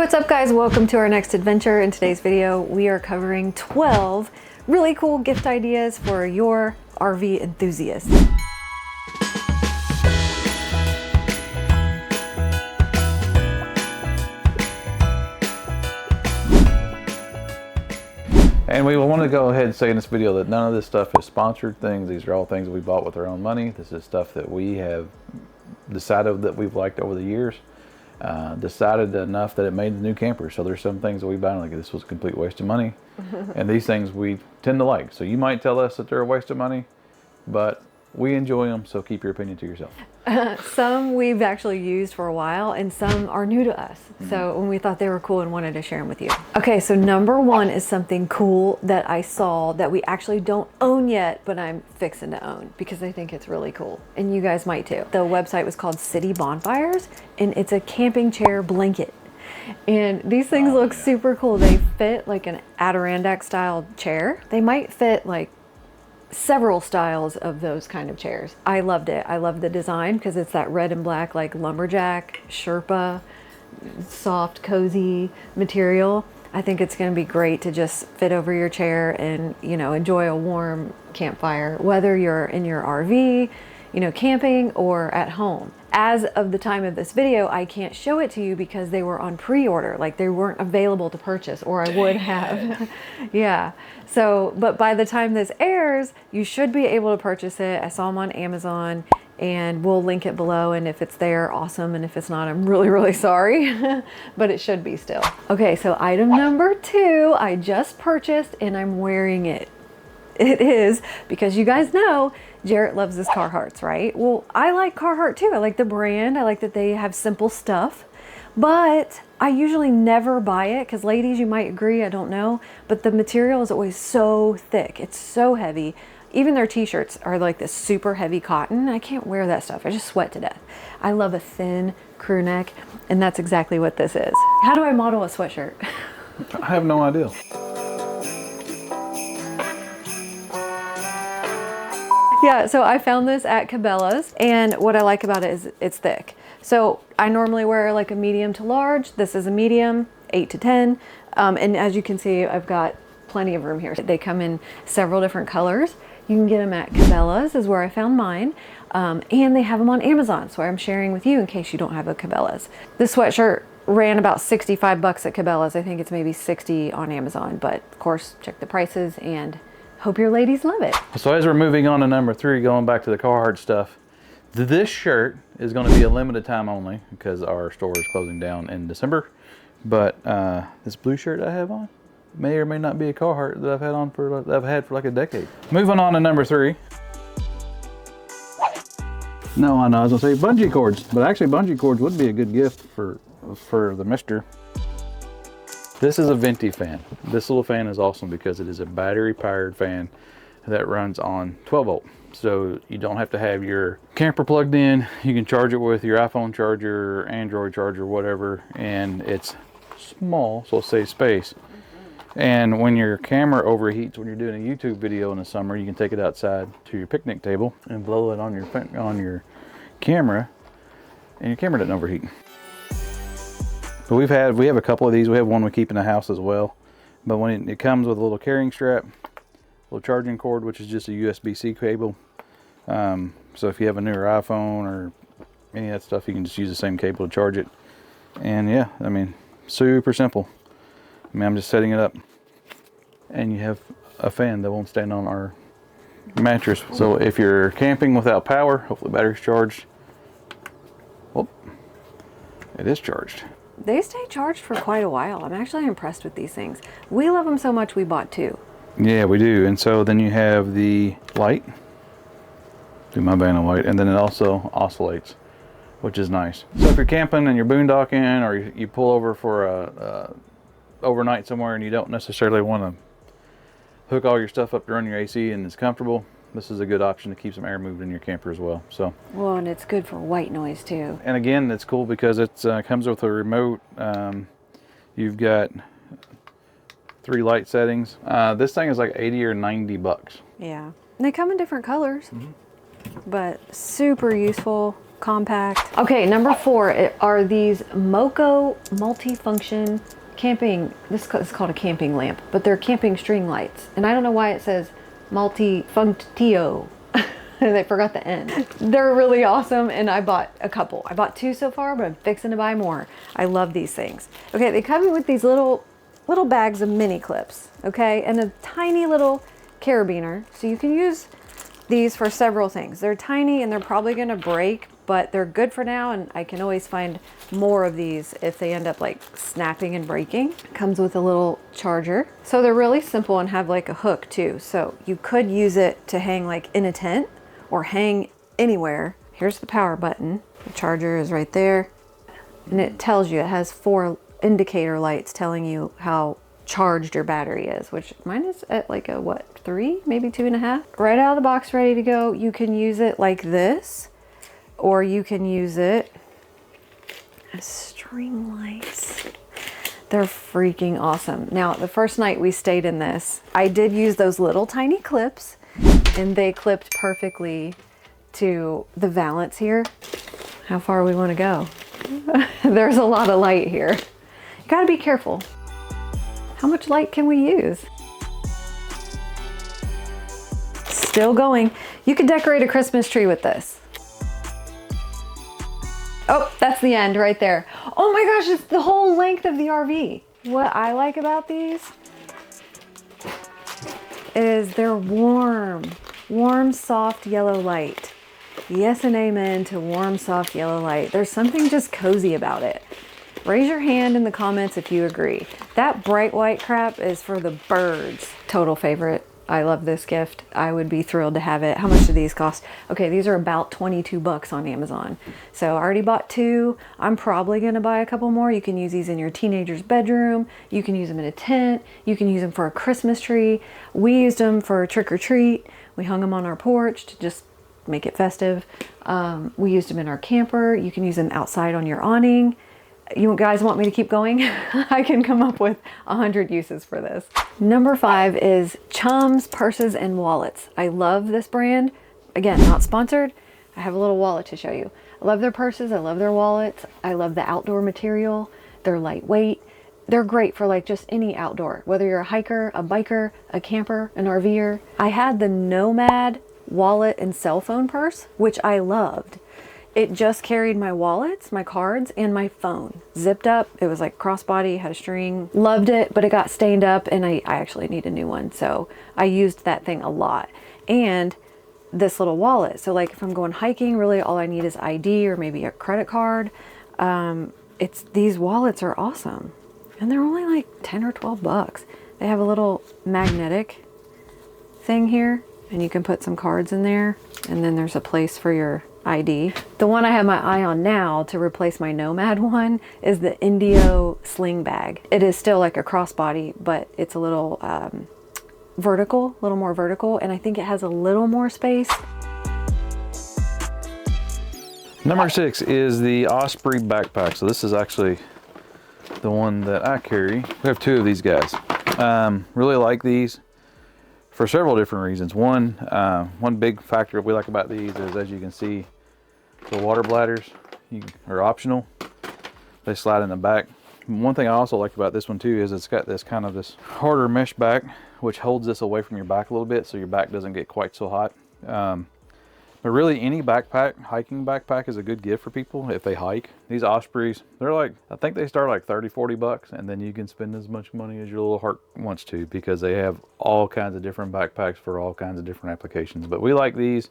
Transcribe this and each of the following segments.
What's up guys, welcome to our next adventure. In today's video we are covering 12 really cool gift ideas for your RV enthusiast. And we want to go ahead and say in this video that none of this stuff is sponsored things. These are all things that we bought with our own money. This is stuff that we have decided that we've liked over the years. Decided enough that it made the new camper. So there's some things that we buy like this was a complete waste of money. And these things we tend to like. So you might tell us that they're a waste of money, but we enjoy them, so keep your opinion to yourself. Some we've actually used for a while and some are new to us. So when we thought they were cool and wanted to share them with you. Okay, so number one is something cool that I saw that we actually don't own yet, but I'm fixing to own because I think it's really cool. And you guys might too. The website was called City Bonfires and it's a camping chair blanket. And these things look super cool. They fit like an Adirondack style chair. They might fit like several styles of those kind of chairs. I loved it. I love the design because it's that red and black like lumberjack, Sherpa, soft, cozy material. I think it's going to be great to just fit over your chair and, you know, enjoy a warm campfire, whether you're in your RV, you know, camping or at home. As of the time of this video, I can't show it to you because they were on pre-order, like they weren't available to purchase, or I would have. Yeah. So, but by the time this airs, you should be able to purchase it. I saw them on Amazon and we'll link it below. And if it's there, awesome. And if it's not, I'm really, really sorry, but it should be still. Okay. So item number two, I just purchased and I'm wearing it. It is because you guys know Jarrett loves his Carhartts, right? Well, I like Carhartt too. I like the brand. I like that they have simple stuff, but I usually never buy it because ladies, you might agree, I don't know, but the material is always so thick. It's so heavy. Even their t-shirts are like this super heavy cotton. I can't wear that stuff. I just sweat to death. I love a thin crew neck, and that's exactly what this is. How do I model a sweatshirt? I have no idea. Yeah, so I found this at Cabela's, and what I like about it is it's thick. So I normally wear like a medium to large. This is a medium, 8 to 10. And as you can see, I've got plenty of room here. They come in several different colors. You can get them at Cabela's is where I found mine. And they have them on Amazon. So I'm sharing with you in case you don't have a Cabela's. This sweatshirt ran about 65 bucks at Cabela's. I think it's maybe 60 on Amazon, but of course, check the prices and hope your ladies love it. So as we're moving on to number three, going back to the Carhartt stuff, this shirt is going to be a limited time only because our store is closing down in December. But this blue shirt I have on may or may not be a Carhartt that I've had for like a decade. Moving on to number three. No, I know I was gonna say bungee cords, but actually bungee cords would be a good gift for the mister. This is a venti fan. This little fan is awesome because it is a battery powered fan that runs on 12 volt. So you don't have to have your camper plugged in. You can charge it with your iPhone charger, Android charger, whatever. And it's small, so it saves space. And when your camera overheats, when you're doing a YouTube video in the summer, you can take it outside to your picnic table and blow it on your camera, and your camera doesn't overheat. But we have a couple of these. We have one we keep in the house as well. But when it comes with a little carrying strap, a little charging cord, which is just a USB-C cable. So if you have a newer iPhone or any of that stuff, you can just use the same cable to charge it. And yeah, I mean, super simple. I mean, I'm just setting it up. And you have a fan that won't stand on our mattress. So if you're camping without power, hopefully the battery's charged. Whoop, it is charged. They stay charged for quite a while. I'm actually impressed with these things. We love them so much we bought two. Yeah, we do. And so then you have the light. Do my band of light. And then it also oscillates, which is nice. So if you're camping and you're boondocking, or you pull over for a overnight somewhere and you don't necessarily want to hook all your stuff up to run your AC and it's comfortable, this is a good option to keep some air moving in your camper as well. So, well, and it's good for white noise too. And again, it's cool because it comes with a remote. You've got 3 light settings. This thing is like 80 or 90 bucks. Yeah, and they come in different colors, but super useful. compact. Okay, number 4 are these Moco multifunction camping, this is called a camping lamp, but they're camping string lights. And I don't know why it says multifunctio. I forgot the N. They're really awesome, and I bought a couple. I bought 2 so far, but I'm fixing to buy more. I love these things. Okay, they come with these little bags of mini clips, okay, and a tiny little carabiner. So you can use these for several things. They're tiny and they're probably gonna break, but they're good for now, and I can always find more of these if they end up like snapping and breaking. Comes with a little charger. So they're really simple and have like a hook too. So you could use it to hang like in a tent or hang anywhere. Here's the power button. The charger is right there. And it tells you, it has 4 indicator lights telling you how charged your battery is, which mine is at like a what, 3, maybe 2.5. Right out of the box, ready to go. You can use it like this, or you can use it as string lights. They're freaking awesome. Now, the first night we stayed in this, I did use those little tiny clips, and they clipped perfectly to the valance here. How far we want to go. There's a lot of light here. You gotta be careful. How much light can we use? Still going. You could decorate a Christmas tree with this. Oh, that's the end right there. Oh my gosh, it's the whole length of the RV. What I like about these is they're warm, soft yellow light. Yes and amen to warm, soft yellow light. There's something just cozy about it. Raise your hand in the comments if you agree. That bright white crap is for the birds. Total favorite. I love this gift. I would be thrilled to have it. How much do these cost? Okay, these are about 22 bucks on Amazon. So I already bought 2. I'm probably gonna buy a couple more. You can use these in your teenager's bedroom. You can use them in a tent. You can use them for a Christmas tree. We used them for a trick or treat. We hung them on our porch to just make it festive. We used them in our camper. You can use them outside on your awning. You guys want me to keep going? I can come up with 100 uses for this. Number 5 is Chum's Purses and Wallets. I love this brand. Again, not sponsored. I have a little wallet to show you. I love their purses. I love their wallets. I love the outdoor material. They're lightweight. They're great for like just any outdoor, whether you're a hiker, a biker, a camper, an RVer. I had the Nomad wallet and cell phone purse, which I loved. It just carried my wallets, my cards, and my phone. Zipped up. It was like crossbody, had a string. Loved it, but it got stained up, and I actually need a new one. So I used that thing a lot. And this little wallet. So like if I'm going hiking, really all I need is ID or maybe a credit card. These wallets are awesome. And they're only like 10 or 12 bucks. They have a little magnetic thing here, and you can put some cards in there. And then there's a place for your ID. The one I have my eye on now to replace my Nomad one is the Indio sling bag. It is still like a crossbody, but it's a little vertical, a little more vertical, and I think it has a little more space. Number 6 is the Osprey backpack. So this is actually the one that I carry. We have 2 of these guys. Really like these for several different reasons. One big factor we like about these is, as you can see, the water bladders are optional. They slide in the back. One thing I also like about this one too is it's got this kind of this harder mesh back, which holds this away from your back a little bit, so your back doesn't get quite so hot. But really, any backpack, hiking backpack, is a good gift for people if they hike. These Ospreys, they're like, I think they start like 30, 40 bucks, and then you can spend as much money as your little heart wants to, because they have all kinds of different backpacks for all kinds of different applications. But we like these.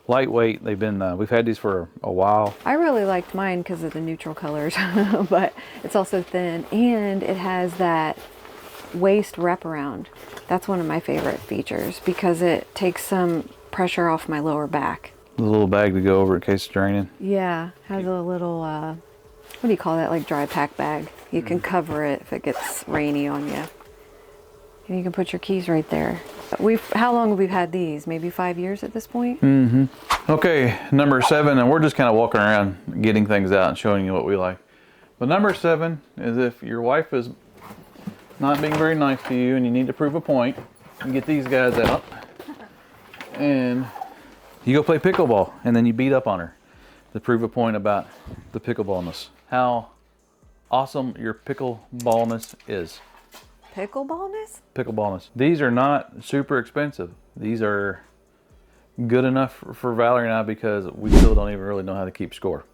Lightweight. They've been, we've had these for a while. I really liked mine because of the neutral colors, but it's also thin, and it has that waist wraparound. That's one of my favorite features because it takes some pressure off my lower back. A little bag to go over in case it's draining. Yeah, has a little, what do you call that, like dry pack bag. You can cover it if it gets rainy on you. And you can put your keys right there. How long have we had these? Maybe 5 years at this point? Mm-hmm. Okay, number 7, and we're just kind of walking around getting things out and showing you what we like. But number 7 is if your wife is not being very nice to you and you need to prove a point, you get these guys out and you go play pickleball, and then you beat up on her. to prove a point about the pickleballness. How awesome your pickleballness is. Pickleballness? Pickleballness. These are not super expensive. These are good enough for Valerie and I because we still don't even really know how to keep score.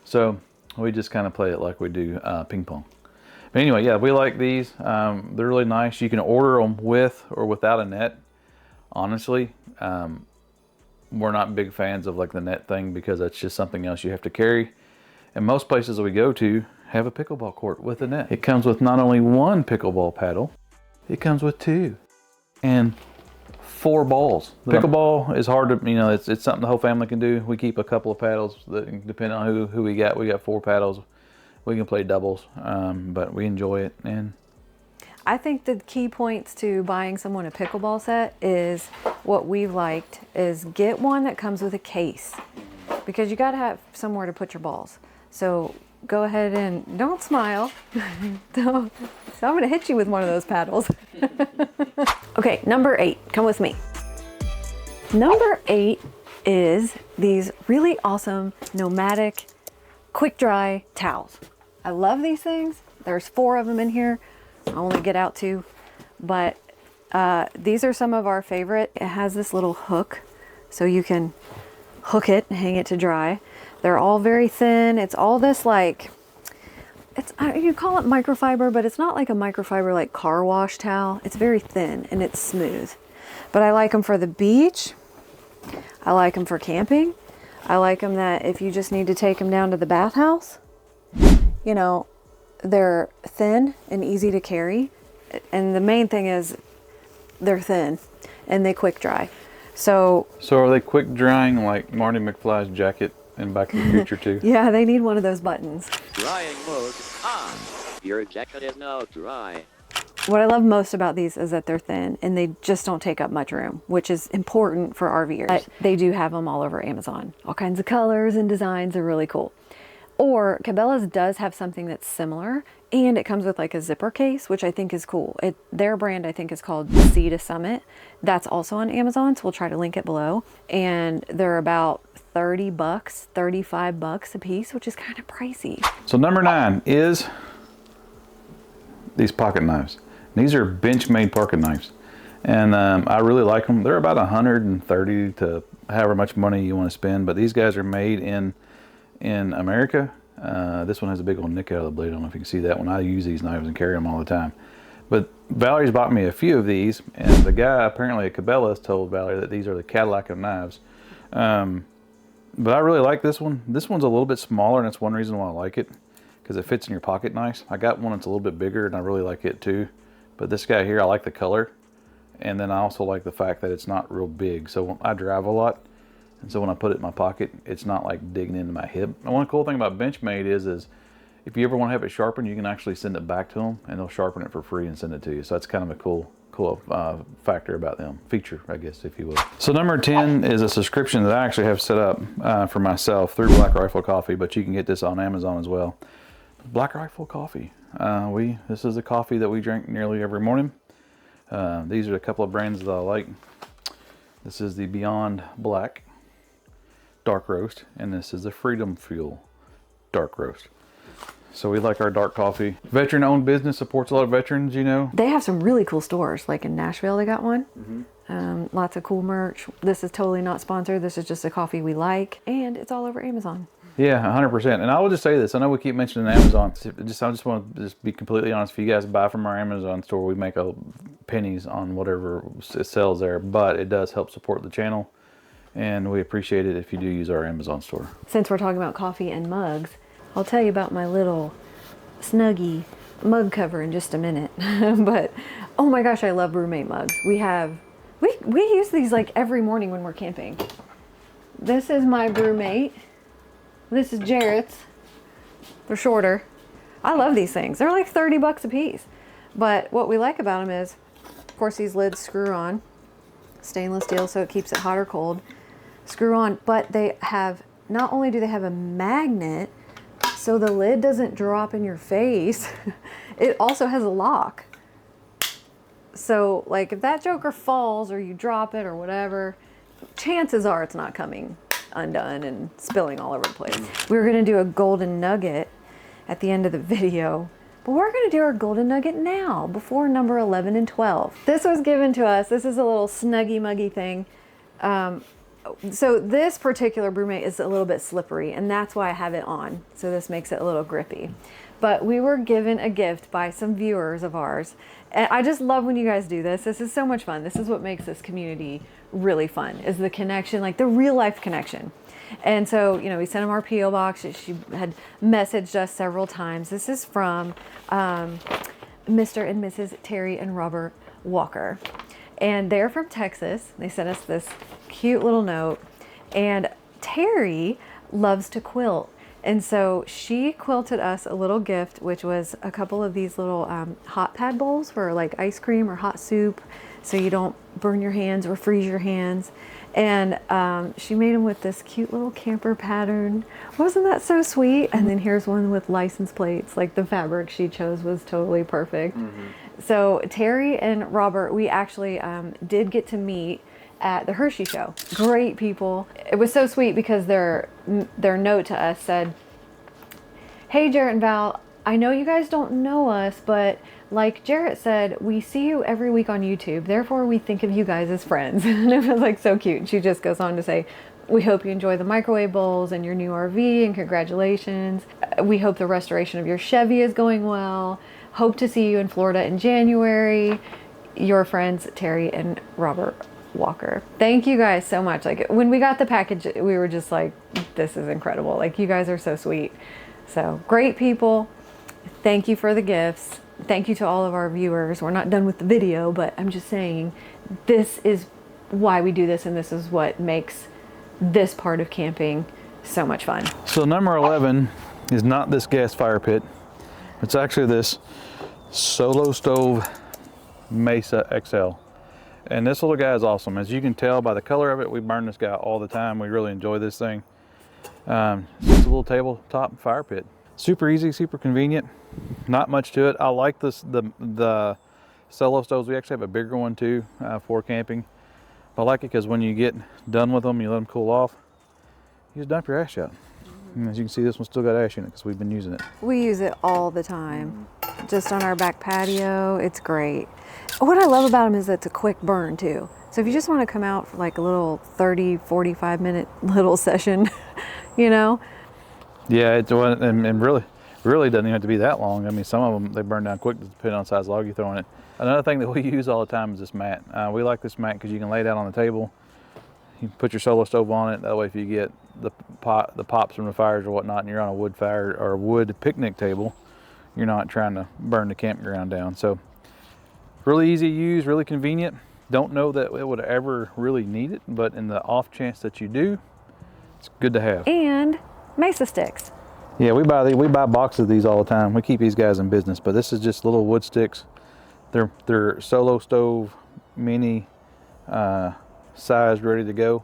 So we just kind of play it like we do ping pong. But anyway, yeah, we like these. They're really nice. You can order them with or without a net. Honestly, we're not big fans of like the net thing because that's just something else you have to carry. And most places that we go to have a pickleball court with a net. It comes with not only one pickleball paddle, it comes with 2 and 4 balls. Pickleball is hard to, you know, it's something the whole family can do. We keep a couple of paddles that depending on who we got. We got 4 paddles. We can play doubles, but we enjoy it. And I think the key points to buying someone a pickleball set is what we've liked is get one that comes with a case because you got to have somewhere to put your balls. So go ahead and don't smile. So I'm going to hit you with one of those paddles. Okay, number 8, come with me. Number 8 is these really awesome nomadic quick dry towels. I love these things. There's 4 of them in here. I only get out 2, but these are some of our favorite. It has this little hook so you can hook it and hang it to dry. They're all very thin. It's all this like, you call it microfiber, but it's not like a microfiber like car wash towel. It's very thin and it's smooth. But I like them for the beach. I like them for camping. I like them that if you just need to take them down to the bathhouse, you know, they're thin and easy to carry. And the main thing is they're thin and they quick dry. So are they quick drying like Marty McFly's jacket in Back to the Future too? Yeah, they need one of those buttons. Drying mode on. Your jacket is now dry. What I love most about these is that they're thin and they just don't take up much room, which is important for RVers. But they do have them all over Amazon. All kinds of colors and designs are really cool. Or Cabela's does have something that's similar and it comes with like a zipper case, which I think is cool. Their brand I think is called Sea to Summit. That's also on Amazon, so we'll try to link it below. And they're about $30, $35 a piece, which is kind of pricey. So number 9 is these pocket knives. These are Benchmade pocket knives. And I really like them. They're about $130 to however much money you want to spend, but these guys are made in America. This one has a big old nick out of the blade. I don't know if you can see that one. I use these knives and carry them all the time. But Valerie's bought me a few of these, and the guy apparently at Cabela's told Valerie that these are the Cadillac of knives. But I really like this one. This one's a little bit smaller, and that's one reason why I like it, because it fits in your pocket nice. I got one that's a little bit bigger, and I really like it too. But this guy here, I like the color, and then I also like the fact that it's not real big. So I drive a lot, and so when I put it in my pocket, it's not like digging into my hip. And one cool thing about Benchmade is if you ever want to have it sharpened, you can actually send it back to them, and they'll sharpen it for free and send it to you. So that's kind of a cool factor about them, feature, I guess, if you will. So number 10 is a subscription that I actually have set up for myself through Black Rifle Coffee, but you can get this on Amazon as well. Black Rifle Coffee. This is a coffee that we drink nearly every morning. These are a couple of brands that I like. This is the Beyond Black Dark Roast, and this is the Freedom Fuel Dark Roast. So we like our dark coffee. Veteran-owned business, supports a lot of veterans, you know. They have some really cool stores, like in Nashville they got one. Lots of cool merch. This is totally not sponsored. This is just a coffee we like, and it's all over Amazon. Yeah, 100%. And I will just say this. I know we keep mentioning Amazon. I just want to be completely honest. If you guys buy from our Amazon store, we make pennies on whatever it sells there, but it does help support the channel, and we appreciate it if you do use our Amazon store. Since we're talking about coffee and mugs, I'll tell you about my little Snuggie mug cover in just a minute. But oh my gosh, I love Brewmate mugs. We use these like every morning when we're camping. This is my Brewmate. This is Jarrett's. They're shorter. I love these things. They're like $30 a piece. But what we like about them is, of course, these lids screw on. Stainless steel, so it keeps it hot or cold. Screw on, but they have, not only do they have a magnet, so the lid doesn't drop in your face, it also has a lock. So like if that joker falls or you drop it or whatever, chances are it's not coming undone and spilling all over the place. We were gonna do a golden nugget at the end of the video, but we're gonna do our golden nugget now, before number 11 and 12. This was given to us. This is a little snuggy muggy thing. So this particular brewmate is a little bit slippery, and that's why I have it on. So this makes it a little grippy. But we were given a gift by some viewers of ours. And I just love when you guys do this. This is so much fun. This is what makes this community really fun, is the connection, like the real life connection. And so, you know, we sent them our P.O. box. She had messaged us several times. This is from Mr. and Mrs. Terry and Robert Walker. And they're from Texas. They sent us this cute little note. And Terry loves to quilt. And so she quilted us a little gift, which was a couple of these little hot pad bowls for like ice cream or hot soup, so you don't burn your hands or freeze your hands. And she made them with this cute little camper pattern. Wasn't that so sweet? And then here's one with license plates. Like the fabric she chose was totally perfect. So Terry and Robert, we actually did get to meet at the Hershey show. Great people. It was so sweet because their note to us said, "Hey Jarrett and Val, I know you guys don't know us, but like Jarrett said, we see you every week on YouTube. Therefore, we think of you guys as friends." And it was like so cute. She just goes on to say, "We hope you enjoy the microwave bowls and your new RV, and congratulations. We hope the restoration of your Chevy is going well. Hope to see you in Florida in January. Your friends, Terry and Robert Walker." Thank you guys so much. Like when we got the package, we were just like, this is incredible. Like you guys are so sweet. So great people. Thank you for the gifts. Thank you to all of our viewers. We're not done with the video, but I'm just saying this is why we do this, and this is what makes this part of camping so much fun. So number 11 is not this gas fire pit. It's actually this Solo Stove Mesa XL. And this little guy is awesome. As you can tell by the color of it, we burn this guy all the time. We really enjoy this thing. It's just a little tabletop fire pit. Super easy, super convenient. Not much to it. I like this, the Solo stoves. We actually have a bigger one too for camping. I like it because when you get done with them, you let them cool off, you just dump your ash out. And as you can see, this one still got ash in it because we've been using it. We use it all the time, just on our back patio. It's great. What I love about them is that it's a quick burn too. So if you just want to come out for like a little 30, 45 minute little session, you know? Yeah, and really doesn't even have to be that long. I mean, some of them, they burn down quick depending on the size log you throw in it. Another thing that we use all the time is this mat. We like this mat because you can lay it out on the table. You can put your Solo Stove on it. That way if you get the pops from the fires or whatnot, and you're on a wood fire or a wood picnic table, you're not trying to burn the campground down. So really easy to use, really convenient. Don't know that it would ever really need it, but in the off chance that you do, it's good to have. And Mesa sticks. Yeah, we buy boxes of these all the time. We keep these guys in business, but this is just little wood sticks. They're Solo Stove mini sized, ready to go.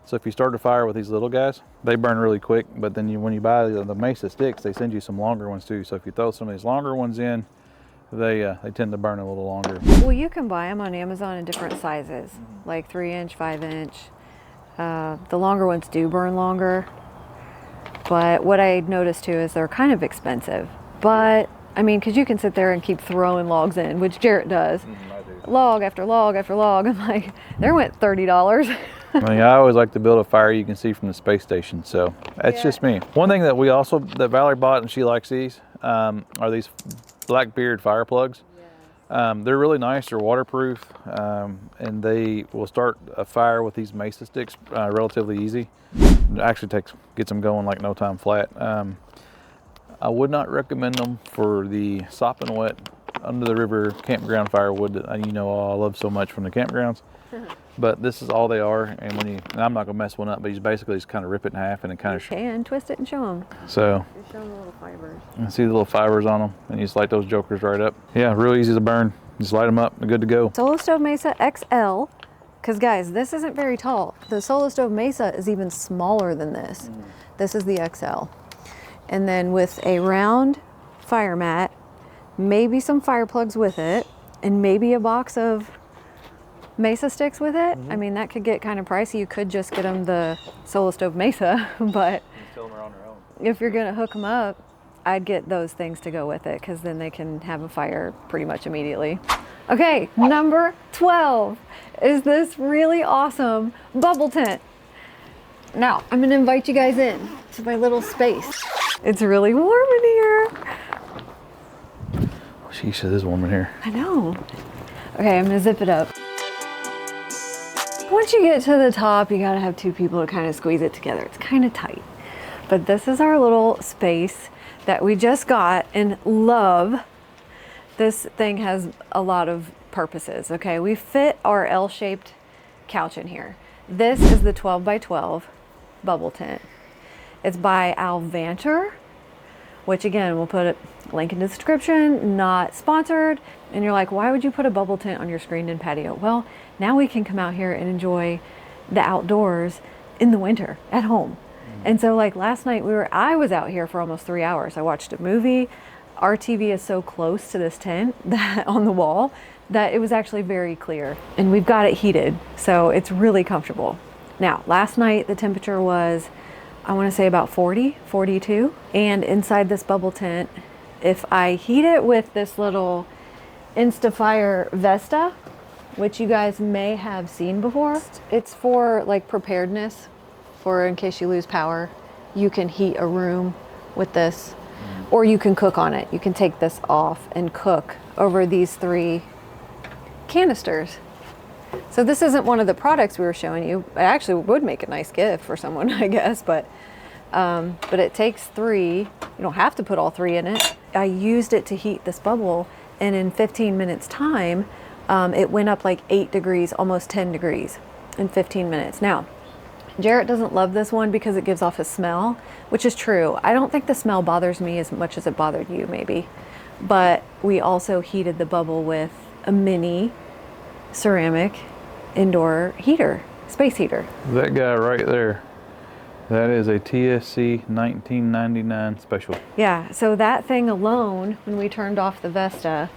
So if you start a fire with these little guys, they burn really quick. But then when you buy the Mesa sticks, they send you some longer ones too. So if you throw some of these longer ones in, they tend to burn a little longer. Well, you can buy them on Amazon in different sizes, like 3-inch, 5-inch. The longer ones do burn longer. But what I noticed too is they're kind of expensive. But I mean, because you can sit there and keep throwing logs in, which Jarrett does. I do. Log after log after log. I'm like, there went $30. I mean, I always like to build a fire you can see from the space station. So that's just me. One thing that that Valerie bought, and she likes these, are these Blackbeard fire plugs. They're really nice. They're waterproof, and they will start a fire with these Mesa sticks relatively easy. It actually gets them going like no time flat. I would not recommend them for the sopping wet under the river campground firewood that I love so much from the campgrounds. But this is all they are, and I'm not gonna mess one up, but you basically just kind of rip it in half and it kind of And twist it and show them. So Just show them the little fibers. you see the little fibers on them, and you just light those jokers right up. Yeah, real easy to burn. Just light them up, they're good to go. Solo Stove Mesa XL, because guys, this isn't very tall. The Solo Stove Mesa is even smaller than this. This is the XL. And then with a round fire mat, maybe some fire plugs with it, and maybe a box of Mesa sticks with it. I mean, that could get kind of pricey. You could just get them the Solo Stove Mesa, but Fill them on their own. if you're gonna hook them up, I'd get those things to go with it because then they can have a fire pretty much immediately. Okay, number 12 is this really awesome bubble tent. Now, I'm gonna invite you guys in to my little space. It's really warm in here. Oh, sheesh, it is warm in here. I know. Okay, I'm gonna zip it up. Once you get to the top, you gotta have two people to kind of squeeze it together. It's kind of tight. But this is our little space that we just got and love. This thing has a lot of purposes, okay? We fit our L-shaped couch in here. This is the 12 by 12 bubble tent. It's by Alvanter, which again, we'll put a link in the description, not sponsored. And you're like, why would you put a bubble tent on your screened-in patio? Well, now we can come out here and enjoy the outdoors in the winter at home. And so like last night I was out here for almost 3 hours. I watched a movie. Our TV is so close to this tent that on the wall that it was actually very clear, and we've got it heated. So it's really comfortable. Now, last night the temperature was, I want to say about 40, 42. And inside this bubble tent, if I heat it with this little Instafire Vesta, which you guys may have seen before, it's for like preparedness. For in case you lose power, you can heat a room with this, or you can cook on it. You can take this off and cook over these 3 canisters. So this isn't one of the products we were showing you. It actually would make a nice gift for someone, I guess, but it takes 3. You don't have to put all 3 in it. I used it to heat this bubble, and in 15 minutes time, it went up like 8 degrees, almost 10 degrees in 15 minutes. Now, Jarrett doesn't love this one because it gives off a smell, which is true. I don't think the smell bothers me as much as it bothered you, maybe. But we also heated the bubble with a mini ceramic indoor heater, space heater. That guy right there, that is a TSC 1999 special. Yeah, so that thing alone, when we turned off the Vesta,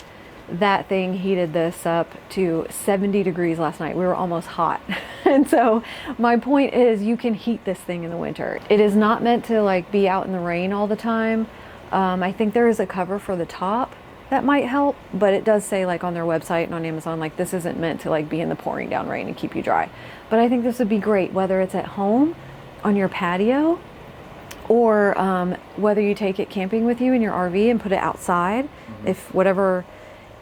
that thing heated this up to 70 degrees last night. We were almost hot. And so my point is, you can heat this thing in the winter. It is not meant to like be out in the rain all the time. I think there is a cover for the top that might help, but it does say like on their website and on Amazon, like this isn't meant to like be in the pouring down rain and keep you dry. But I think this would be great, whether it's at home, on your patio, or whether you take it camping with you in your RV and put it outside. If whatever,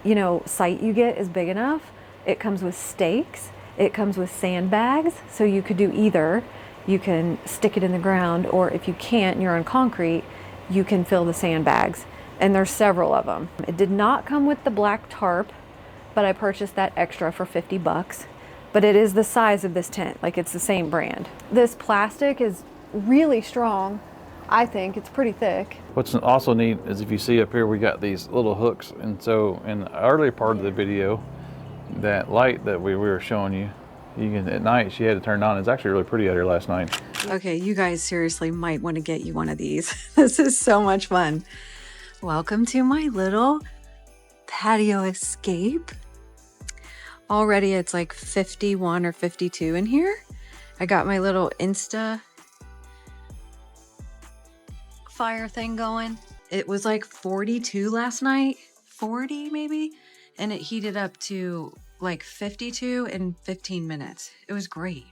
you know, site you get is big enough. It comes with stakes. It comes with sandbags. So you could do either. You can stick it in the ground, or if you can't and you're on concrete, you can fill the sandbags. And there's several of them. It did not come with the black tarp, but I purchased that extra for 50 bucks. But it is the size of this tent, like it's the same brand. This plastic is really strong. I think it's pretty thick. What's also neat is if you see up here, we got these little hooks. And so in the earlier part of the video, that light that we were showing you, you can, at night, she had to turn on. It's actually really pretty out here last night. Okay, you guys seriously might want to get you one of these. This is so much fun. Welcome to my little patio escape. Already it's like 51 or 52 in here. I got my little Insta fire thing going. It was like 42 last night, 40 maybe, and it heated up to like 52 in 15 minutes. It was great.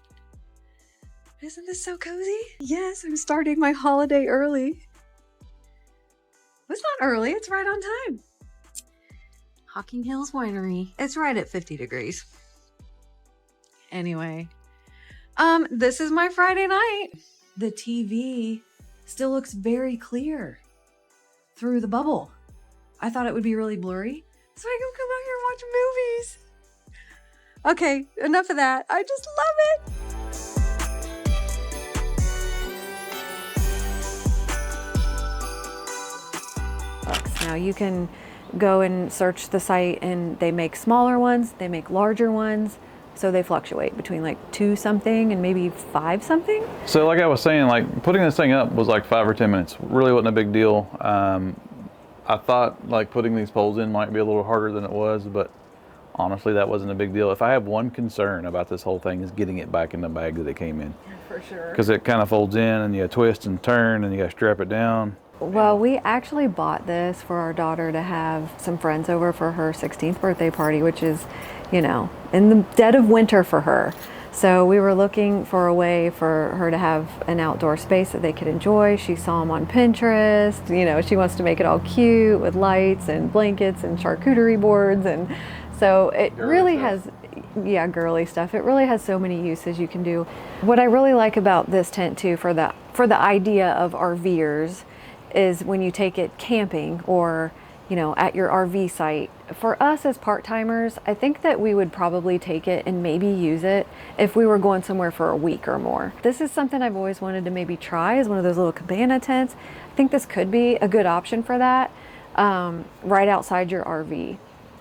Isn't this so cozy? Yes, I'm starting my holiday early. It's not early, it's right on time. Hocking Hills Winery. It's right at 50 degrees. Anyway, this is my Friday night. The TV still looks very clear through the bubble. I thought it would be really blurry, so I can come out here and watch movies. Okay, enough of that. I just love it. Now you can go and search the site, and they make smaller ones, they make larger ones. So they fluctuate between like 2 something and maybe 5 something. So like I was saying, like putting this thing up was like 5 or 10 minutes. Really wasn't a big deal. I thought like putting these poles in might be a little harder than it was, but honestly, that wasn't a big deal. If I have one concern about this whole thing is getting it back in the bag that it came in. For sure. Because it kind of folds in and you twist and turn and you got to strap it down. Well, we actually bought this for our daughter to have some friends over for her 16th birthday party, which is, you know, in the dead of winter for her. So we were looking for a way for her to have an outdoor space that they could enjoy. She saw them on Pinterest. You know, she wants to make it all cute with lights and blankets and charcuterie boards. And so it really has, yeah, girly stuff. It really has so many uses you can do. What I really like about this tent too, for the idea of RVers, is when you take it camping or, you know, at your RV site. For us as part-timers, I think that we would probably take it and maybe use it if we were going somewhere for a week or more. This is something I've always wanted to maybe try, is one of those little cabana tents. I think this could be a good option for that, right outside your RV,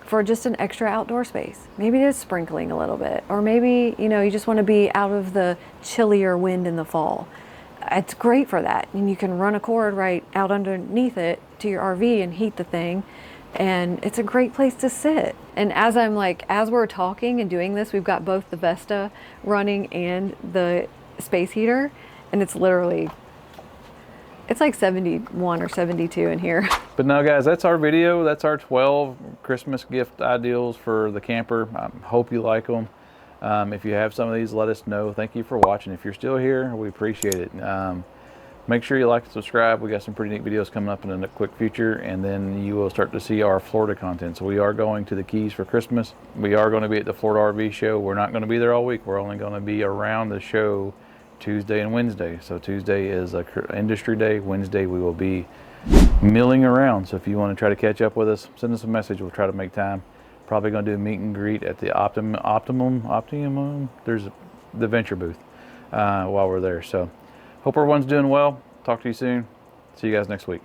for just an extra outdoor space. Maybe just sprinkling a little bit, or maybe, you know, you just want to be out of the chillier wind in the fall. It's great for that, and you can run a cord right out underneath it to your RV and heat the thing, and it's a great place to sit. And as we're talking and doing this, we've got both the Vesta running and the space heater, and it's literally, it's like 71 or 72 in here. But no, guys, that's our video. That's our 12 Christmas gift ideals for the camper. I hope you like them. If you have some of these, let us know. Thank you for watching. If you're still here, we appreciate it. Make sure you like and subscribe. We got some pretty neat videos coming up in the quick future, and then you will start to see our Florida content. So we are going to the Keys for Christmas. We are going to be at the Florida RV show. We're not going to be there all week. We're only going to be around the show Tuesday and Wednesday. So Tuesday is a industry day. Wednesday we will be milling around. So if you want to try to catch up with us, send us a message. We'll try to make time. Probably going to do a meet and greet at the Optimum. There's the Venture booth while we're there. So hope everyone's doing well. Talk to you soon. See you guys next week.